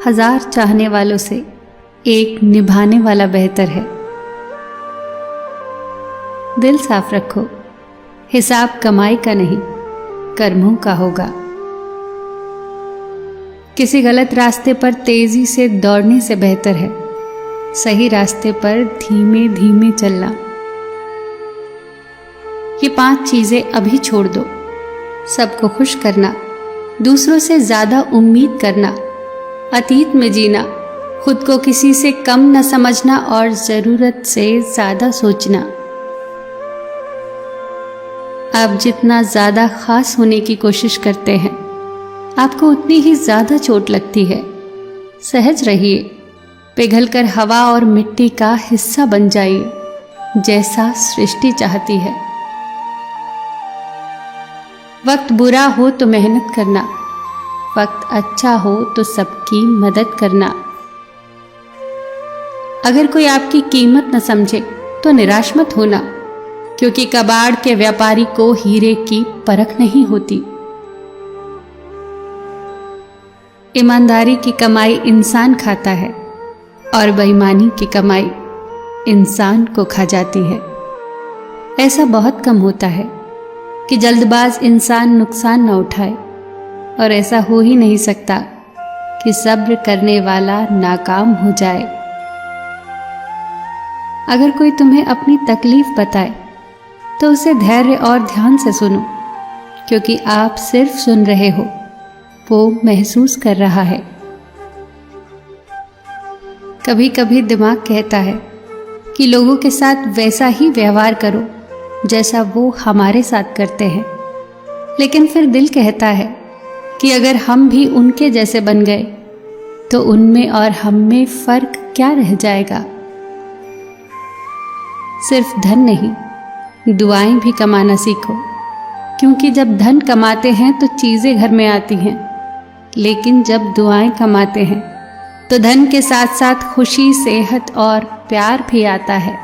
1000 चाहने वालों से एक निभाने वाला बेहतर है। दिल साफ रखो, हिसाब कमाई का नहीं कर्मों का होगा। किसी गलत रास्ते पर तेजी से दौड़ने से बेहतर है सही रास्ते पर धीमे धीमे चलना। ये 5 चीजें अभी छोड़ दो। सबको खुश करना, दूसरों से ज्यादा उम्मीद करना, अतीत में जीना, खुद को किसी से कम न समझना और जरूरत से ज्यादा सोचना। आप जितना ज्यादा खास होने की कोशिश करते हैं आपको उतनी ही ज्यादा चोट लगती है। सहज रहिए, पिघलकर हवा और मिट्टी का हिस्सा बन जाइए जैसा सृष्टि चाहती है। वक्त बुरा हो तो मेहनत करना, वक्त अच्छा हो तो सबकी मदद करना। अगर कोई आपकी कीमत न समझे तो निराश मत होना, क्योंकि कबाड़ के व्यापारी को हीरे की परख नहीं होती। ईमानदारी की कमाई इंसान खाता है और बेईमानी की कमाई इंसान को खा जाती है। ऐसा बहुत कम होता है कि जल्दबाज इंसान नुकसान न उठाए, और ऐसा हो ही नहीं सकता कि सब्र करने वाला नाकाम हो जाए। अगर कोई तुम्हें अपनी तकलीफ बताए तो उसे धैर्य और ध्यान से सुनो, क्योंकि आप सिर्फ सुन रहे हो, वो महसूस कर रहा है। कभी कभी दिमाग कहता है कि लोगों के साथ वैसा ही व्यवहार करो जैसा वो हमारे साथ करते हैं, लेकिन फिर दिल कहता है कि अगर हम भी उनके जैसे बन गए तो उनमें और हम में फर्क क्या रह जाएगा। सिर्फ धन नहीं, दुआएं भी कमाना सीखो, क्योंकि जब धन कमाते हैं तो चीजें घर में आती हैं, लेकिन जब दुआएं कमाते हैं तो धन के साथ साथ खुशी, सेहत और प्यार भी आता है।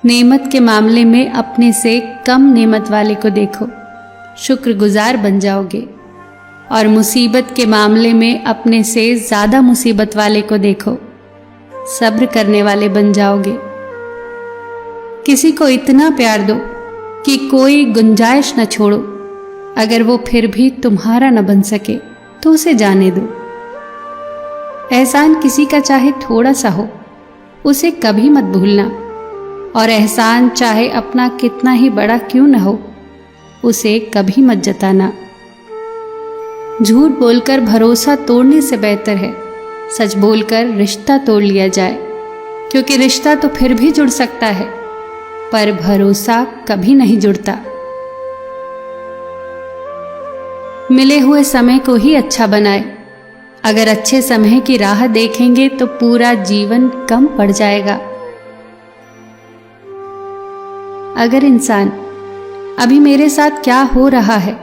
नेमत के मामले में अपने से कम नेमत वाले को देखो, शुक्रगुजार बन जाओगे, और मुसीबत के मामले में अपने से ज्यादा मुसीबत वाले को देखो, सब्र करने वाले बन जाओगे। किसी को इतना प्यार दो कि कोई गुंजाइश न छोड़ो। अगर वो फिर भी तुम्हारा न बन सके तो उसे जाने दो। एहसान किसी का चाहे थोड़ा सा हो, उसे कभी मत भूलना, और एहसान चाहे अपना कितना ही बड़ा क्यों न हो, उसे कभी मत जताना। झूठ बोलकर भरोसा तोड़ने से बेहतर है सच बोलकर रिश्ता तोड़ लिया जाए, क्योंकि रिश्ता तो फिर भी जुड़ सकता है पर भरोसा कभी नहीं जुड़ता। मिले हुए समय को ही अच्छा बनाए। अगर अच्छे समय की राह देखेंगे तो पूरा जीवन कम पड़ जाएगा। अगर इंसान अभी मेरे साथ क्या हो रहा है,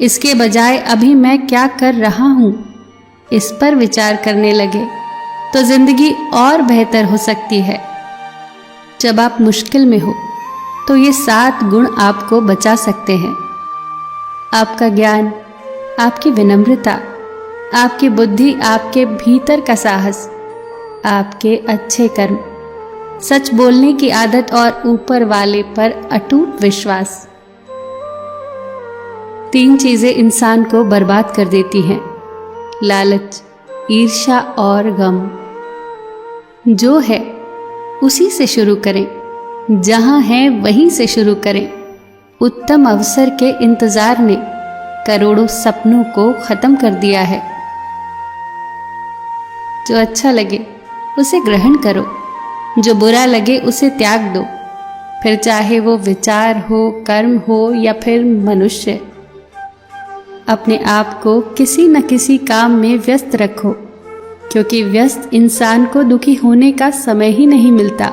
इसके बजाय अभी मैं क्या कर रहा हूं, इस पर विचार करने लगे तो जिंदगी और बेहतर हो सकती है। जब आप मुश्किल में हो तो ये 7 गुण आपको बचा सकते हैं। आपका ज्ञान, आपकी विनम्रता, आपकी बुद्धि, आपके भीतर का साहस, आपके अच्छे कर्म, सच बोलने की आदत और ऊपर वाले पर अटूट विश्वास। 3 चीजें इंसान को बर्बाद कर देती हैं: लालच, ईर्ष्या और गम। जो है उसी से शुरू करें, जहां है वहीं से शुरू करें। उत्तम अवसर के इंतजार ने करोड़ों सपनों को खत्म कर दिया है। जो अच्छा लगे उसे ग्रहण करो, जो बुरा लगे उसे त्याग दो, फिर चाहे वो विचार हो, कर्म हो या फिर मनुष्य। अपने आप को किसी न किसी काम में व्यस्त रखो, क्योंकि व्यस्त इंसान को दुखी होने का समय ही नहीं मिलता।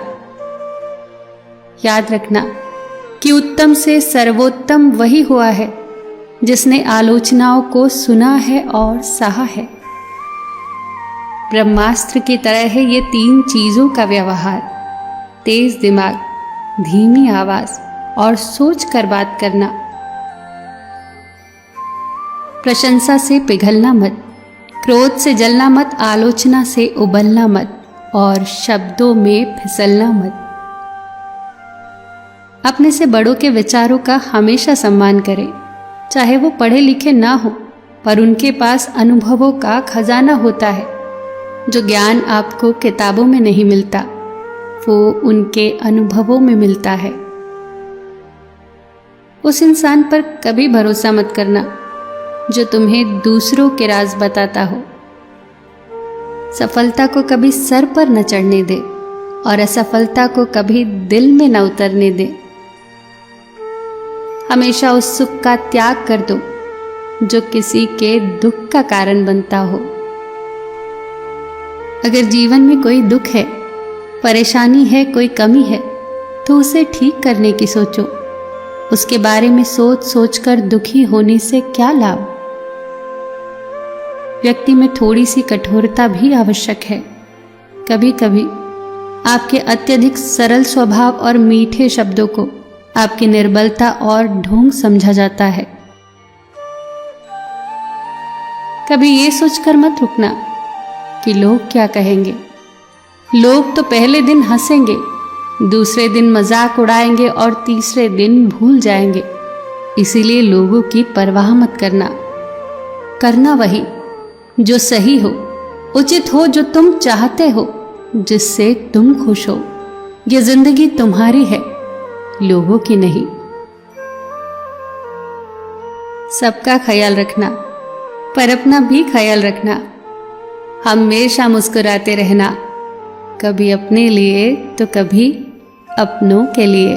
याद रखना कि उत्तम से सर्वोत्तम वही हुआ है जिसने आलोचनाओं को सुना है और सहा है। ब्रह्मास्त्र की तरह है ये 3 चीजों का व्यवहार: तेज दिमाग, धीमी आवाज और सोच कर बात करना। प्रशंसा से पिघलना मत, क्रोध से जलना मत, आलोचना से उबलना मत और शब्दों में फिसलना मत। अपने से बड़ों के विचारों का हमेशा सम्मान करें, चाहे वो पढ़े लिखे ना हो, पर उनके पास अनुभवों का खजाना होता है। जो ज्ञान आपको किताबों में नहीं मिलता, वो उनके अनुभवों में मिलता है। उस इंसान पर कभी भरोसा मत करना जो तुम्हें दूसरों के राज बताता हो। सफलता को कभी सर पर न चढ़ने दे और असफलता को कभी दिल में न उतरने दे। हमेशा उस सुख का त्याग कर दो जो किसी के दुख का कारण बनता हो। अगर जीवन में कोई दुख है, परेशानी है, कोई कमी है, तो उसे ठीक करने की सोचो। उसके बारे में सोच सोचकर दुखी होने से क्या लाभ। व्यक्ति में थोड़ी सी कठोरता भी आवश्यक है। कभी कभी आपके अत्यधिक सरल स्वभाव और मीठे शब्दों को आपकी निर्बलता और ढोंग समझा जाता है। कभी ये सोचकर मत रुकना कि लोग क्या कहेंगे। लोग तो पहले दिन हंसेंगे, दूसरे दिन मजाक उड़ाएंगे और तीसरे दिन भूल जाएंगे। इसीलिए लोगों की परवाह मत करना। करना वही जो सही हो, उचित हो, जो तुम चाहते हो, जिससे तुम खुश हो। ये जिंदगी तुम्हारी है, लोगों की नहीं। सबका ख्याल रखना, पर अपना भी ख्याल रखना। हमेशा मुस्कुराते रहना, कभी अपने लिए तो कभी अपनों के लिए।